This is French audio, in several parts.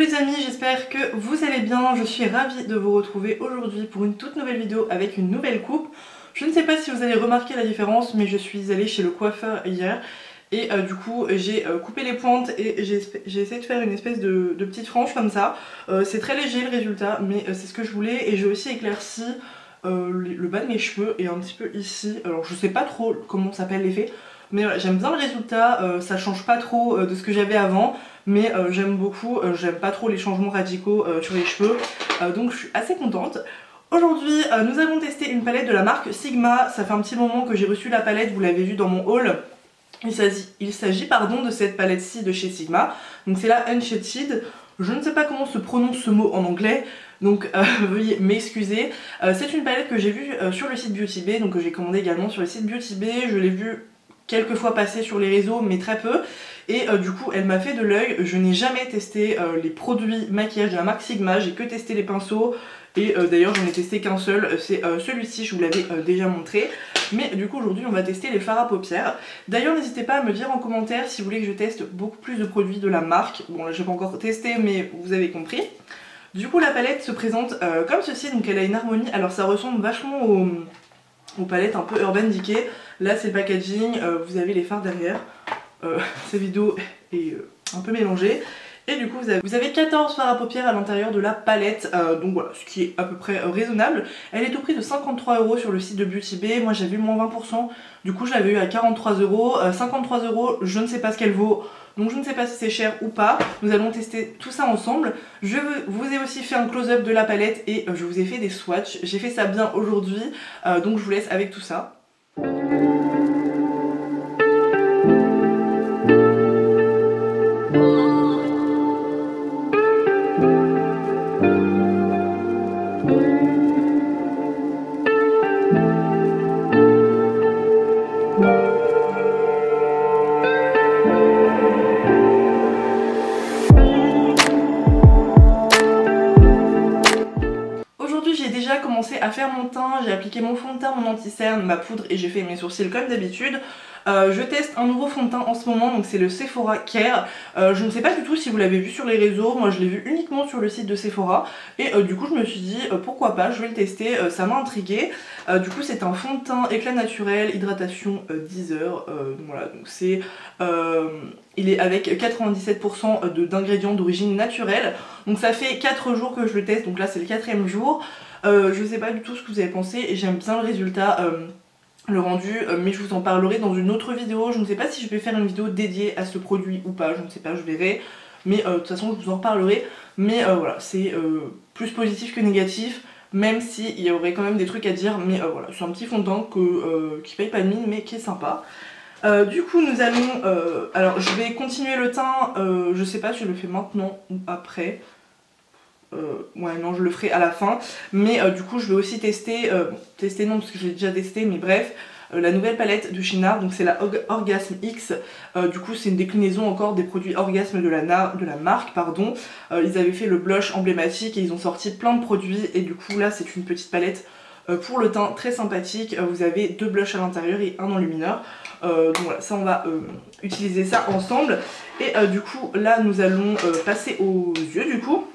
les amis, j'espère que vous allez bien. Je suis ravie de vous retrouver aujourd'hui pour une toute nouvelle vidéo avec une nouvelle coupe. Je ne sais pas si vous avez remarqué la différence, mais je suis allée chez le coiffeur hier et du coup j'ai coupé les pointes et j'ai essayé de faire une espèce de petite frange comme ça. C'est très léger le résultat, mais c'est ce que je voulais, et j'ai aussi éclairci le bas de mes cheveux et un petit peu ici. Alors je sais pas trop comment s'appelle l'effet, mais j'aime bien le résultat. Ça change pas trop de ce que j'avais avant, mais j'aime beaucoup. J'aime pas trop les changements radicaux sur les cheveux, donc je suis assez contente. Aujourd'hui nous allons tester une palette de la marque Sigma. Ça fait un petit moment que j'ai reçu la palette, vous l'avez vu dans mon haul. Il s'agit de cette palette-ci de chez Sigma. Donc c'est la Unshaded. Je ne sais pas comment se prononce ce mot en anglais, donc veuillez m'excuser. C'est une palette que j'ai vue sur le site Beauty Bay, donc que j'ai commandé également sur le site Beauty Bay. Je l'ai vue quelques fois passer sur les réseaux, mais très peu. Et du coup elle m'a fait de l'œil. Je n'ai jamais testé les produits maquillage de la marque Sigma, j'ai que testé les pinceaux. Et d'ailleurs j'en ai testé qu'un seul, c'est celui-ci, je vous l'avais déjà montré. Mais du coup aujourd'hui on va tester les fards à paupières. D'ailleurs n'hésitez pas à me dire en commentaire si vous voulez que je teste beaucoup plus de produits de la marque. Bon là j'ai pas encore testé, mais vous avez compris. Du coup la palette se présente comme ceci, donc elle a une harmonie. Alors ça ressemble vachement aux palettes un peu Urban Decay. Là c'est le packaging, vous avez les fards derrière. Cette vidéo est un peu mélangée. Et du coup vous avez 14 fards à paupières à l'intérieur de la palette, donc voilà, ce qui est à peu près raisonnable. Elle est au prix de 53 € sur le site de Beauty Bay. Moi j'avais eu moins 20%, du coup je l'avais eu à 43 €. 53 €, je ne sais pas ce qu'elle vaut, donc je ne sais pas si c'est cher ou pas. Nous allons tester tout ça ensemble. Je vous ai aussi fait un close-up de la palette et je vous ai fait des swatchs. J'ai fait ça bien aujourd'hui, donc je vous laisse avec tout ça. Commencé à faire mon teint, j'ai appliqué mon fond de teint, mon anti-cerne, ma poudre et j'ai fait mes sourcils comme d'habitude. Je teste un nouveau fond de teint en ce moment, donc c'est le Sephora Care. Je ne sais pas du tout si vous l'avez vu sur les réseaux, moi je l'ai vu uniquement sur le site de Sephora. Et du coup je me suis dit pourquoi pas, je vais le tester, ça m'a intriguée. Du coup c'est un fond de teint éclat naturel, hydratation 10 heures. Voilà, donc c'est... il est avec 97% d'ingrédients d'origine naturelle. Donc ça fait 4 jours que je le teste, donc là c'est le 4e jour. Je sais pas du tout ce que vous avez pensé et j'aime bien le résultat, le rendu, mais je vous en parlerai dans une autre vidéo. Je ne sais pas si je vais faire une vidéo dédiée à ce produit ou pas, je ne sais pas, je verrai. Mais de toute façon je vous en reparlerai. Mais voilà, c'est plus positif que négatif, même s'il y aurait quand même des trucs à dire. Mais voilà, c'est un petit fond de teint qui paye pas de mine mais qui est sympa. Du coup nous allons... alors je vais continuer le teint, je sais pas si je le fais maintenant ou après. Ouais non je le ferai à la fin, mais du coup je vais aussi tester, tester non parce que je l'ai déjà testé, mais bref, la nouvelle palette de chez NARS, donc c'est la Orgasme X. Du coup c'est une déclinaison encore des produits Orgasme de la marque, pardon. Ils avaient fait le blush emblématique et ils ont sorti plein de produits, et du coup là c'est une petite palette pour le teint très sympathique. Vous avez 2 blushs à l'intérieur et un enlumineur. Donc voilà, ça on va utiliser ça ensemble. Et du coup là nous allons passer aux yeux du coup.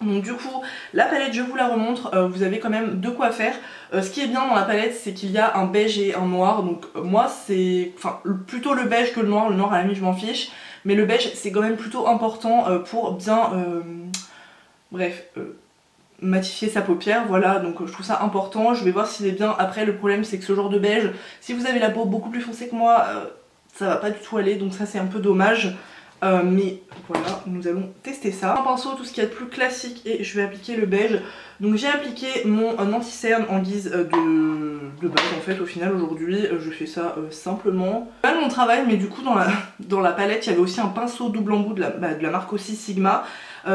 Donc du coup la palette je vous la remontre, vous avez quand même de quoi faire. Ce qui est bien dans la palette c'est qu'il y a un beige et un noir, donc moi c'est plutôt le beige que le noir à la limite je m'en fiche, mais le beige c'est quand même plutôt important pour bien matifier sa paupière, voilà, donc je trouve ça important. Je vais voir s'il est bien. Après le problème c'est que ce genre de beige, si vous avez la peau beaucoup plus foncée que moi, ça va pas du tout aller, donc ça c'est un peu dommage. Mais voilà, nous allons tester ça. Un pinceau, tout ce qu'il y a de plus classique, et je vais appliquer le beige. Donc j'ai appliqué mon anti-cerne en guise de base en fait au final aujourd'hui. Je fais ça simplement. Pas mon travail, mais du coup dans la palette il y avait aussi un pinceau double embout de la marque aussi Sigma.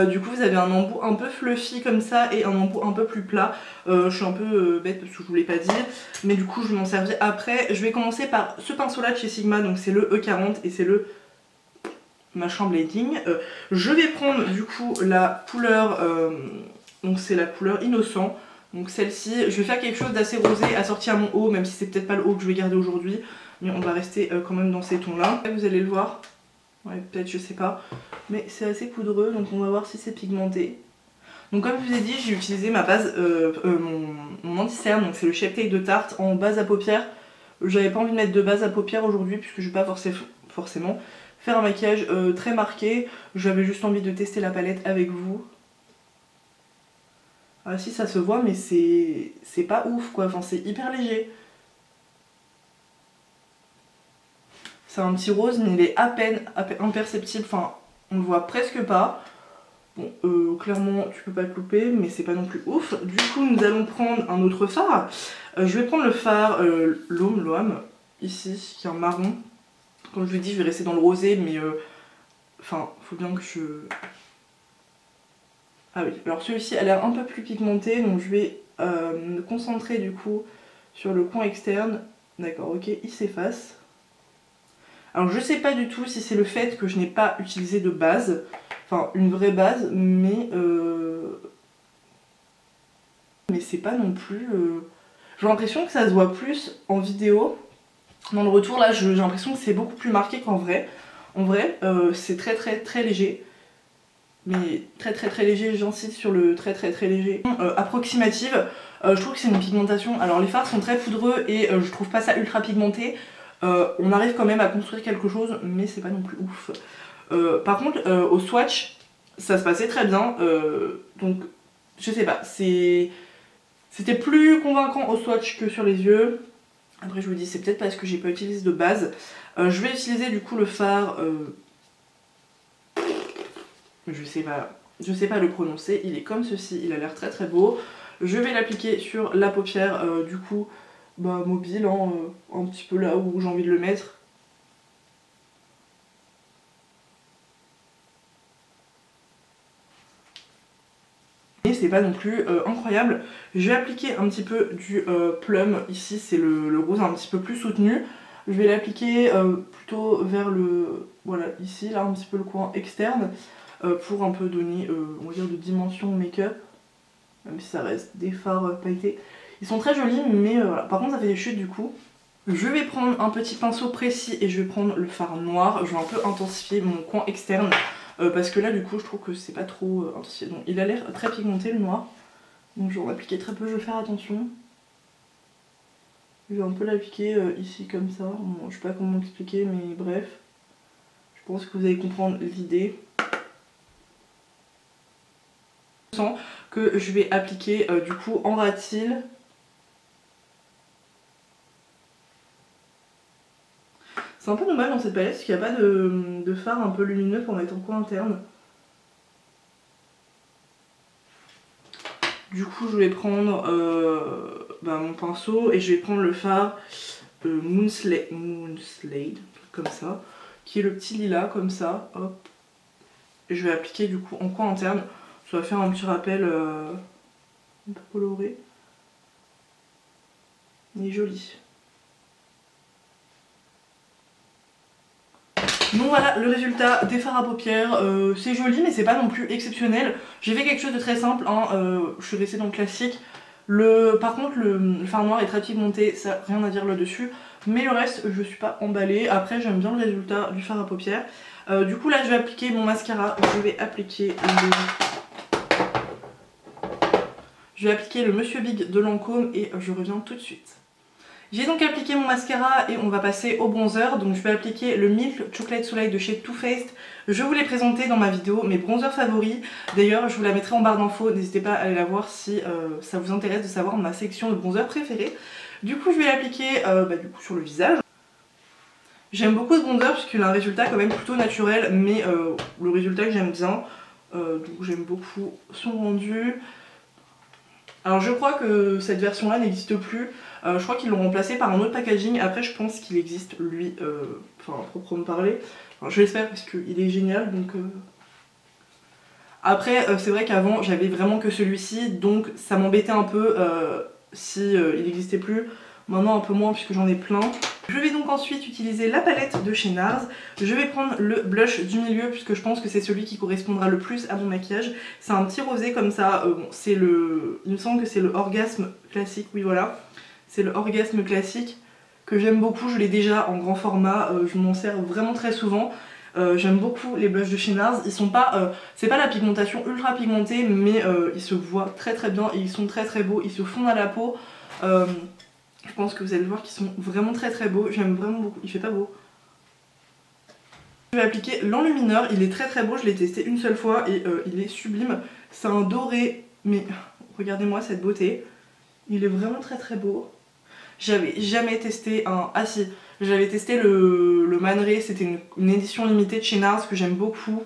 Du coup vous avez un embout un peu fluffy comme ça et un embout un peu plus plat. Je suis un peu bête parce que je vous l'ai pas dit, mais du coup je vais m'en servir après. Je vais commencer par ce pinceau là de chez Sigma, donc c'est le E40 et c'est le machin blading. Je vais prendre du coup la couleur, donc c'est la couleur Innocent, donc celle-ci. Je vais faire quelque chose d'assez rosé assorti à mon haut, même si c'est peut-être pas le haut que je vais garder aujourd'hui, mais on va rester quand même dans ces tons là. Vous allez le voir, Ouais, peut-être, je sais pas. Mais c'est assez poudreux, donc on va voir si c'est pigmenté. Donc comme je vous ai dit, j'ai utilisé ma base, mon anti-cerne, donc c'est le Shape Tape de Tarte en base à paupières. J'avais pas envie de mettre de base à paupières aujourd'hui puisque je vais pas forcément faire un maquillage très marqué. J'avais juste envie de tester la palette avec vous. Ah si, ça se voit mais c'est pas ouf quoi, enfin c'est hyper léger. C'est un petit rose mais il est à peine imperceptible, enfin on le voit presque pas. Bon, clairement tu peux pas te louper mais c'est pas non plus ouf. Du coup nous allons prendre un autre fard. Je vais prendre le fard L'Homme ici, qui est un marron. Comme je vous dis, je vais rester dans le rosé mais enfin faut bien que je... Ah oui, alors celui-ci a l'air un peu plus pigmenté donc je vais me concentrer du coup sur le coin externe. D'accord, ok, il s'efface. Alors je sais pas du tout si c'est le fait que je n'ai pas utilisé de base, enfin une vraie base, mais c'est pas non plus... J'ai l'impression que ça se voit plus en vidéo. Dans le retour là j'ai l'impression que c'est beaucoup plus marqué qu'en vrai. En vrai c'est très léger. Mais très léger, j'insiste sur le très léger. Approximative, je trouve que c'est une pigmentation. Alors les fards sont très poudreux et je trouve pas ça ultra pigmenté. On arrive quand même à construire quelque chose, mais c'est pas non plus ouf. Par contre, au swatch, ça se passait très bien. Donc, je sais pas, c'était plus convaincant au swatch que sur les yeux. Après, je vous dis, c'est peut-être parce que j'ai pas utilisé de base. Je vais utiliser du coup le fard... je sais pas le prononcer, il est comme ceci, il a l'air très beau. Je vais l'appliquer sur la paupière du coup bah, mobile, hein, un petit peu là où j'ai envie de le mettre. Et c'est pas non plus incroyable. Je vais appliquer un petit peu du plum, ici c'est le rose un petit peu plus soutenu. Je vais l'appliquer plutôt vers le... voilà, ici, là un petit peu le coin externe. Pour un peu donner, on va dire, de dimension au make-up, même si ça reste des fards pailletés. Ils sont très jolis, mais voilà. Par contre ça fait des chutes du coup. Je vais prendre un petit pinceau précis et je vais prendre le fard noir. Je vais un peu intensifier mon coin externe, parce que là du coup je trouve que c'est pas trop intensifié. Donc il a l'air très pigmenté le noir, donc je vais en appliquer très peu, je vais faire attention. Je vais un peu l'appliquer ici comme ça, bon, je sais pas comment expliquer mais bref. Je pense que vous allez comprendre l'idée. Que je vais appliquer du coup en ras-de-cils. C'est un peu dommage dans cette palette parce qu'il n'y a pas de fard un peu lumineux pour mettre en coin interne. Du coup je vais prendre mon pinceau et je vais prendre le fard Moonslade, comme ça, qui est le petit lilas comme ça, hop. Et je vais appliquer du coup en coin interne. Ça va faire un petit rappel un peu coloré. Il est joli. Donc voilà le résultat des fards à paupières. C'est joli mais c'est pas non plus exceptionnel. J'ai fait quelque chose de très simple, hein. Je suis restée dans le classique. Par contre le fard noir est très pigmenté, ça rien à dire là-dessus. Mais le reste je suis pas emballée. Après j'aime bien le résultat du fard à paupières. Du coup là je vais appliquer mon mascara. Je vais appliquer le Monsieur Big de Lancôme et je reviens tout de suite. J'ai donc appliqué mon mascara et on va passer au bronzer. Donc je vais appliquer le Milk Chocolate Soleil de chez Too Faced. Je vous l'ai présenté dans ma vidéo mes bronzers favoris. D'ailleurs je vous la mettrai en barre d'infos, n'hésitez pas à aller la voir si ça vous intéresse de savoir ma sélection de bronzers préférés. Du coup je vais l'appliquer sur le visage. J'aime beaucoup ce bronzer parce qu'il a un résultat quand même plutôt naturel, mais le résultat que j'aime bien. Donc j'aime beaucoup son rendu. Alors je crois que cette version là n'existe plus, je crois qu'ils l'ont remplacé par un autre packaging. Après je pense qu'il existe lui, enfin proprement parler, enfin, je l'espère parce qu'il est génial donc... Après c'est vrai qu'avant j'avais vraiment que celui-ci donc ça m'embêtait un peu si il n'existait plus. Maintenant un peu moins puisque j'en ai plein. Je vais donc ensuite utiliser la palette de chez NARS. Je vais prendre le blush du milieu puisque je pense que c'est celui qui correspondra le plus à mon maquillage. C'est un petit rosé comme ça, c'est le... il me semble que c'est le Orgasme classique, oui voilà. C'est le Orgasme classique que j'aime beaucoup, je l'ai déjà en grand format, je m'en sers vraiment très souvent. J'aime beaucoup les blushs de chez NARS. Ils sont pas, c'est pas la pigmentation ultra pigmentée, mais ils se voient très très bien et ils sont très très beaux. Ils se fondent à la peau. Je pense que vous allez voir qu'ils sont vraiment très très beaux. J'aime vraiment beaucoup. Il fait pas beau. Je vais appliquer l'enlumineur. Il est très très beau. Je l'ai testé une seule fois et il est sublime. C'est un doré, mais regardez-moi cette beauté. Il est vraiment très très beau. J'avais jamais testé un... Ah si, j'avais testé le Man Ray, c'était une édition limitée de chez NARS que j'aime beaucoup.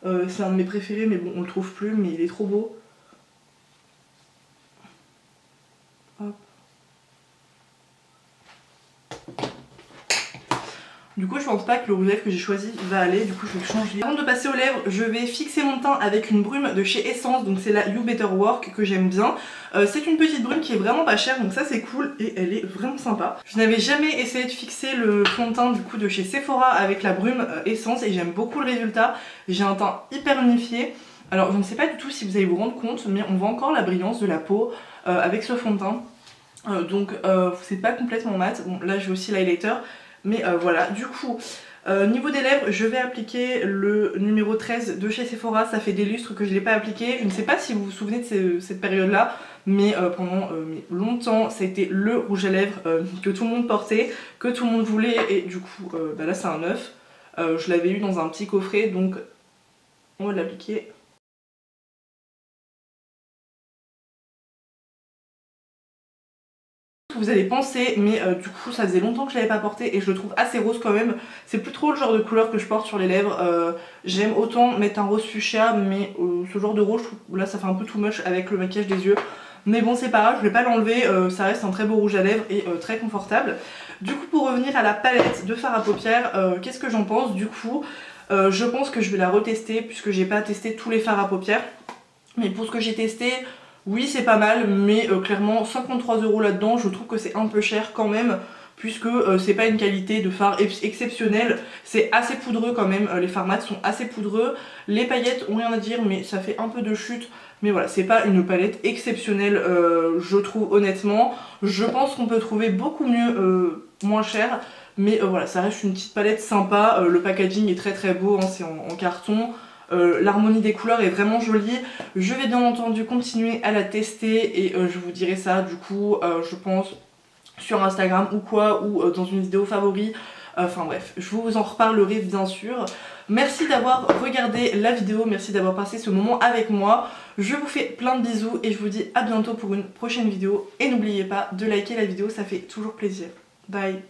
C'est un de mes préférés, mais bon, on le trouve plus, mais il est trop beau. Hop. Du coup je pense pas que le rouge à lèvres que j'ai choisi va aller, du coup je vais le changer. Avant de passer aux lèvres, je vais fixer mon teint avec une brume de chez Essence, donc c'est la You Better Work que j'aime bien. C'est une petite brume qui est vraiment pas chère, donc ça c'est cool et elle est vraiment sympa. Je n'avais jamais essayé de fixer le fond de teint du coup de chez Sephora avec la brume Essence et j'aime beaucoup le résultat. J'ai un teint hyper unifié. Alors je ne sais pas du tout si vous allez vous rendre compte, mais on voit encore la brillance de la peau avec ce fond de teint. Donc c'est pas complètement mat. Bon là j'ai aussi l'highlighter. Mais voilà, du coup, niveau des lèvres, je vais appliquer le numéro 13 de chez Sephora. Ça fait des lustres que je ne l'ai pas appliqué. Je ne sais pas si vous vous souvenez de cette période-là, mais pendant longtemps, ça a été le rouge à lèvres que tout le monde portait, que tout le monde voulait. Et du coup, bah là c'est un neuf. Je l'avais eu dans un petit coffret, donc on va l'appliquer. Vous allez penser, mais du coup ça faisait longtemps que je l'avais pas porté et je le trouve assez rose quand même. C'est plus trop le genre de couleur que je porte sur les lèvres. J'aime autant mettre un rose fuchsia, mais ce genre de rose, je trouve, là ça fait un peu too much avec le maquillage des yeux. Mais bon c'est pas grave, je vais pas l'enlever, ça reste un très beau rouge à lèvres et très confortable. Du coup pour revenir à la palette de fard à paupières, qu'est-ce que j'en pense du coup je pense que je vais la retester puisque j'ai pas testé tous les fards à paupières. Mais pour ce que j'ai testé... Oui c'est pas mal, mais clairement 53 € là-dedans, je trouve que c'est un peu cher quand même, puisque c'est pas une qualité de fard exceptionnelle, c'est assez poudreux quand même, les fards mat sont assez poudreux, les paillettes ont rien à dire mais ça fait un peu de chute, mais voilà c'est pas une palette exceptionnelle je trouve honnêtement, je pense qu'on peut trouver beaucoup mieux moins cher, mais voilà ça reste une petite palette sympa, le packaging est très très beau, hein, c'est en carton. L'harmonie des couleurs est vraiment jolie. Je vais bien entendu continuer à la tester et je vous dirai ça du coup je pense sur Instagram ou quoi, ou dans une vidéo favori. Enfin bref, je vous en reparlerai bien sûr. Merci d'avoir regardé la vidéo, merci d'avoir passé ce moment avec moi. Je vous fais plein de bisous et je vous dis à bientôt pour une prochaine vidéo. Et n'oubliez pas de liker la vidéo, ça fait toujours plaisir. Bye.